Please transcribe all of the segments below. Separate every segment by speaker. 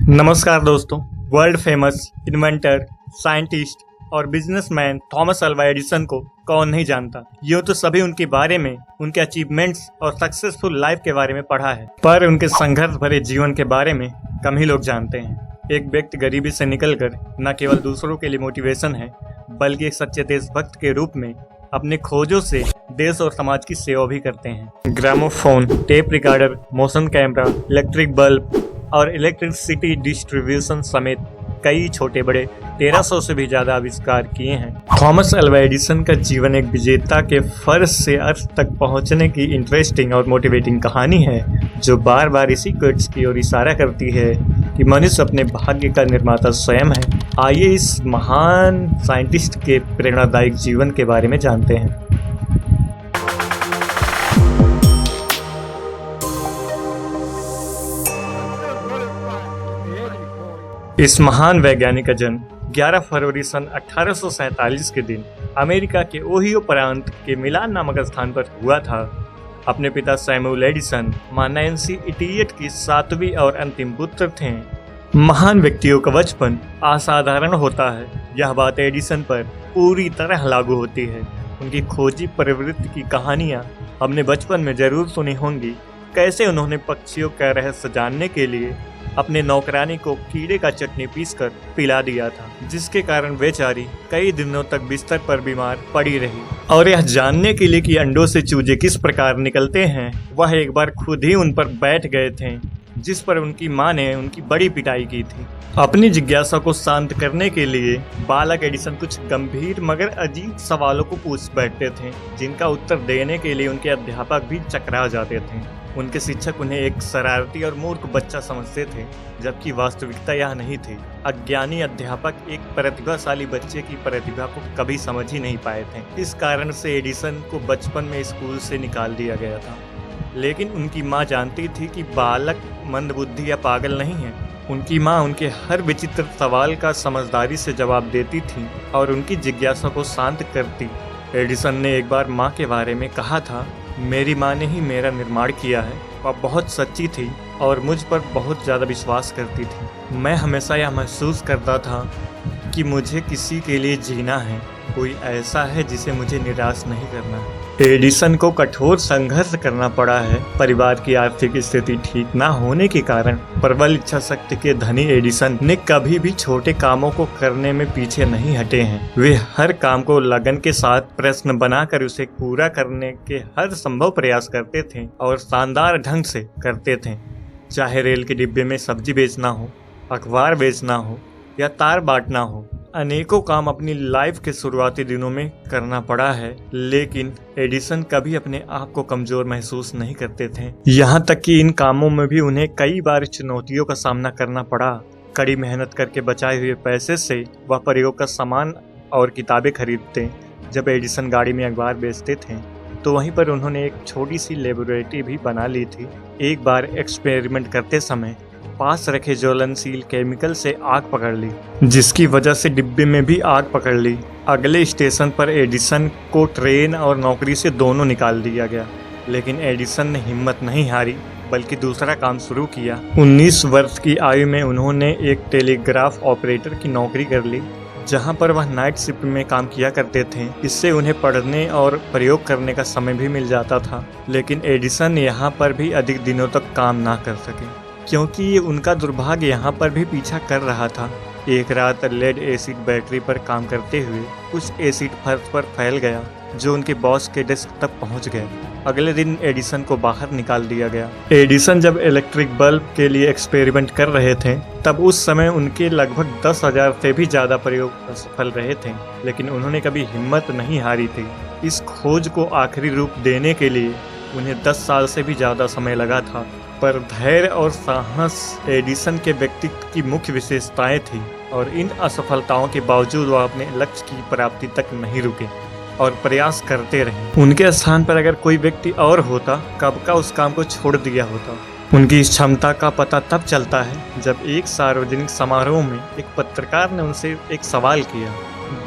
Speaker 1: नमस्कार दोस्तों। World famous inventor, scientist और बिजनेसमैन थॉमस अल्वा एडिसन को कौन नहीं जानता। यूँ तो सभी उनके बारे में, उनके अचीवमेंट्स और सक्सेसफुल लाइफ के बारे में पढ़ा है, पर उनके संघर्ष भरे जीवन के बारे में कम ही लोग जानते हैं। एक व्यक्ति गरीबी से निकलकर न केवल दूसरों के लिए मोटिवेशन है, बल्कि एक सच्चे देशभक्त के रूप में अपने खोजों से देश और समाज की सेवा भी करते हैं। Gramophone, tape recorder, motion camera, electric bulb और इलेक्ट्रिसिटी डिस्ट्रीब्यूशन समेत कई छोटे बड़े 1300 से भी ज्यादा आविष्कार किए हैं। थॉमस अल्वा एडिसन का जीवन एक विजेता के फर्श से अर्थ तक पहुंचने की इंटरेस्टिंग और मोटिवेटिंग कहानी है, जो बार बार इसी क्वेट्स की ओर इशारा करती है कि मनुष्य अपने भाग्य का निर्माता स्वयं है। आइए इस महान साइंटिस्ट के प्रेरणादायक जीवन के बारे में जानते हैं। इस महान वैज्ञानिक का जन्म 11 फरवरी सन 1847 के दिन अमेरिका के ओहियो प्रांत के मिलान नामक स्थान पर हुआ था। अपने पिता सैमुअल एडिसन मां नैन्सी इटियट की 7वीं और अंतिम पुत्र थे। महान व्यक्तियों का बचपन असाधारण होता है, यह बात एडिसन पर पूरी तरह लागू होती है। उनकी खोजी प्रवृत्ति की कहानियां हमने बचपन में जरूर सुनी होंगी। कैसे उन्होंने पक्षियों का रहस्य जानने के लिए अपने नौकरानी को कीड़े का चटनी पीसकर पिला दिया था, जिसके कारण बेचारी कई दिनों तक बिस्तर पर बीमार पड़ी रही। और यह जानने के लिए कि अंडों से चूजे किस प्रकार निकलते हैं, वह एक बार खुद ही उन पर बैठ गए थे, जिस पर उनकी मां ने उनकी बड़ी पिटाई की थी। अपनी जिज्ञासा को शांत करने के लिए बालक एडिसन कुछ गंभीर मगर अजीब सवालों को पूछ बैठते थे, जिनका उत्तर देने के लिए उनके अध्यापक भी चकरा जाते थे। उनके शिक्षक उन्हें एक शरारती और मूर्ख बच्चा समझते थे, जबकि वास्तविकता यह नहीं थी। अज्ञानी अध्यापक एक प्रतिभाशाली बच्चे की प्रतिभा को कभी समझ ही नहीं पाए थे। इस कारण से एडिसन को बचपन में स्कूल से निकाल दिया गया था। लेकिन उनकी मां जानती थी कि बालक मंदबुद्धि या पागल नहीं है। उनकी मां उनके हर विचित्र सवाल का समझदारी से जवाब देती थी और उनकी जिज्ञासा को शांत करती। एडिसन ने एक बार मां के बारे में कहा था, मेरी मां ने ही मेरा निर्माण किया है। वह बहुत सच्ची थी और मुझ पर बहुत ज़्यादा विश्वास करती थी। मैं हमेशा यह महसूस करता था कि मुझे किसी के लिए जीना है, कोई ऐसा है जिसे मुझे निराश नहीं करना है। एडिसन को कठोर संघर्ष करना पड़ा है। परिवार की आर्थिक स्थिति ठीक न होने के कारण प्रबल इच्छा शक्ति के धनी एडिसन ने कभी भी छोटे कामों को करने में पीछे नहीं हटे हैं। वे हर काम को लगन के साथ प्रश्न बनाकर उसे पूरा करने के हर संभव प्रयास करते थे और शानदार ढंग से करते थे। चाहे रेल के डिब्बे में सब्जी बेचना हो, अखबार बेचना हो या तार बांटना हो, अनेकों काम अपनी लाइफ के शुरुआती दिनों में करना पड़ा है। लेकिन एडिसन कभी अपने आप को कमजोर महसूस नहीं करते थे। यहाँ तक कि इन कामों में भी उन्हें कई बार चुनौतियों का सामना करना पड़ा। कड़ी मेहनत करके बचाए हुए पैसे से वह प्रयोग का सामान और किताबें खरीदते। जब एडिसन गाड़ी में अखबार बेचते थे तो वहीं पर उन्होंने एक छोटी सी लेबोरेटरी भी बना ली थी। एक बार एक्सपेरिमेंट करते समय पास रखे ज्वलनशील केमिकल से आग पकड़ ली, जिसकी वजह से डिब्बे में भी आग पकड़ ली। अगले स्टेशन पर एडिसन को ट्रेन और नौकरी से दोनों निकाल दिया गया, लेकिन एडिसन ने हिम्मत नहीं हारी, बल्कि दूसरा काम शुरू किया। 19 वर्ष की आयु में उन्होंने एक टेलीग्राफ ऑपरेटर की नौकरी कर ली, जहां पर वह नाइट शिफ्ट में काम किया करते थे। इससे उन्हें पढ़ने और प्रयोग करने का समय भी मिल जाता था। लेकिन एडिसन यहाँ पर भी अधिक दिनों तक काम ना कर सके, क्योंकि उनका दुर्भाग्य यहाँ पर भी पीछा कर रहा था। एक रात लेड एसिड बैटरी पर काम करते हुए कुछ एसिड फर्श पर फैल गया, जो उनके बॉस के डेस्क तक पहुँच गया। अगले दिन एडिसन को बाहर निकाल दिया गया। एडिसन जब इलेक्ट्रिक बल्ब के लिए एक्सपेरिमेंट कर रहे थे, तब उस समय उनके लगभग 10,000 से भी ज़्यादा प्रयोग सफल रहे थे, लेकिन उन्होंने कभी हिम्मत नहीं हारी थी। इस खोज को आखिरी रूप देने के लिए उन्हें 10 साल से भी ज़्यादा समय लगा था, पर धैर्य और साहस एडिसन के व्यक्तित्व की मुख्य विशेषताएं थी और इन असफलताओं के बावजूद वह अपने लक्ष्य की प्राप्ति तक नहीं रुके और प्रयास करते रहे। उनके स्थान पर अगर कोई व्यक्ति और होता, कब का उस काम को छोड़ दिया होता। उनकी इस क्षमता का पता तब चलता है जब एक सार्वजनिक समारोह में एक पत्रकार ने उनसे एक सवाल किया,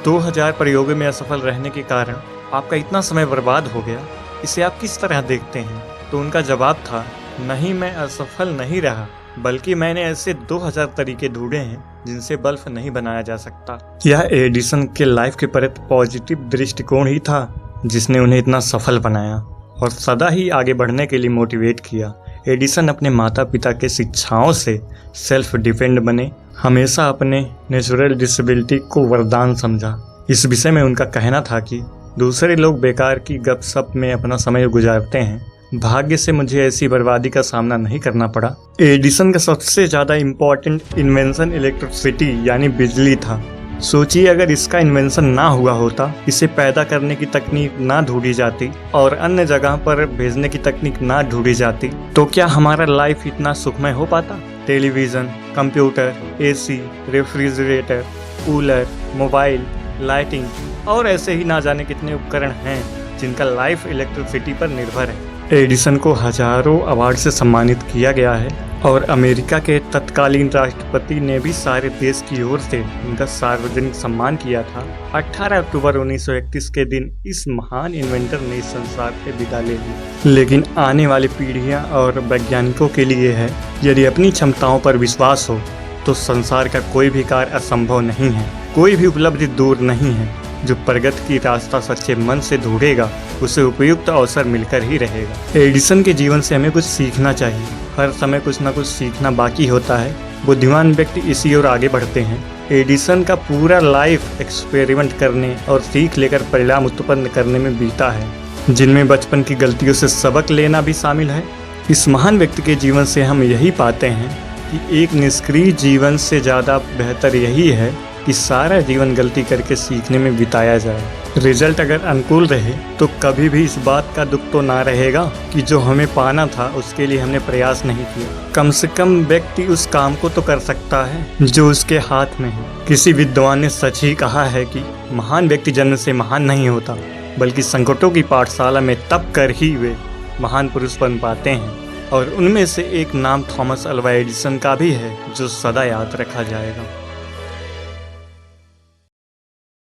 Speaker 1: 2000 प्रयोगों में असफल रहने के कारण आपका इतना समय बर्बाद हो गया, इसे आप किस तरह देखते हैं? तो उनका जवाब था, नहीं, मैं असफल नहीं रहा, बल्कि मैंने ऐसे 2000 तरीके ढूंढे हैं जिनसे बल्ब नहीं बनाया जा सकता। यह एडिसन के लाइफ के प्रति पॉजिटिव दृष्टिकोण ही था जिसने उन्हें इतना सफल बनाया और सदा ही आगे बढ़ने के लिए मोटिवेट किया। एडिसन अपने माता पिता के शिक्षाओं से सेल्फ डिपेंड बने, हमेशा अपने नेचुरल डिसेबिलिटी को वरदान समझा। इस विषय में उनका कहना था कि दूसरे लोग बेकार की गपशप में अपना समय गुजारते हैं, भाग्य से मुझे ऐसी बर्बादी का सामना नहीं करना पड़ा। एडिसन का सबसे ज़्यादा इम्पोर्टेंट इन्वेंशन इलेक्ट्रिसिटी यानी बिजली था। सोचिए अगर इसका इन्वेंशन ना हुआ होता, इसे पैदा करने की तकनीक ना ढूंढी जाती और अन्य जगह पर भेजने की तकनीक ना ढूंढी जाती, तो क्या हमारा लाइफ इतना सुखमय हो पाता? Television, computer, AC, refrigerator, cooler, mobile, lighting और ऐसे ही ना जाने कितने उपकरण हैं जिनका लाइफ इलेक्ट्रिसिटी पर निर्भर है। एडिसन को हजारों अवार्ड से सम्मानित किया गया है और अमेरिका के तत्कालीन राष्ट्रपति ने भी सारे देश की ओर से उनका सार्वजनिक सम्मान किया था। 18 अक्टूबर 1931 के दिन इस महान इन्वेंटर ने इस संसार से विदा ले ली। लेकिन आने वाली पीढ़ियां और वैज्ञानिकों के लिए है, यदि अपनी क्षमताओं पर विश्वास हो तो संसार का कोई भी कार्य असंभव नहीं है, कोई भी उपलब्धि दूर नहीं है। जो प्रगति की रास्ता सच्चे मन से ढूंढेगा उसे उपयुक्त अवसर मिलकर ही रहेगा। एडिसन के जीवन से हमें कुछ सीखना चाहिए। हर समय कुछ ना कुछ सीखना बाकी होता है। बुद्धिमान व्यक्ति इसी ओर आगे बढ़ते हैं। एडिसन का पूरा लाइफ एक्सपेरिमेंट करने और सीख लेकर परिणाम उत्पन्न करने में बीता है, जिनमें बचपन की गलतियों से सबक लेना भी शामिल है। इस महान व्यक्ति के जीवन से हम यही पाते हैं कि एक निष्क्रिय जीवन से ज़्यादा बेहतर यही है कि सारा जीवन गलती करके सीखने में बिताया जाए। रिजल्ट अगर अनुकूल रहे तो कभी भी इस बात का दुख तो ना रहेगा कि जो हमें पाना था उसके लिए हमने प्रयास नहीं किया। कम से कम व्यक्ति उस काम को तो कर सकता है जो उसके हाथ में है। किसी विद्वान ने सच ही कहा है कि महान व्यक्ति जन्म से महान नहीं होता, बल्कि संकटों की पाठशाला में तप कर ही वे महान पुरुष बन पाते हैं। और उनमें से एक नाम थॉमस अल्वा एडिसन का भी है जो सदा याद रखा जाएगा।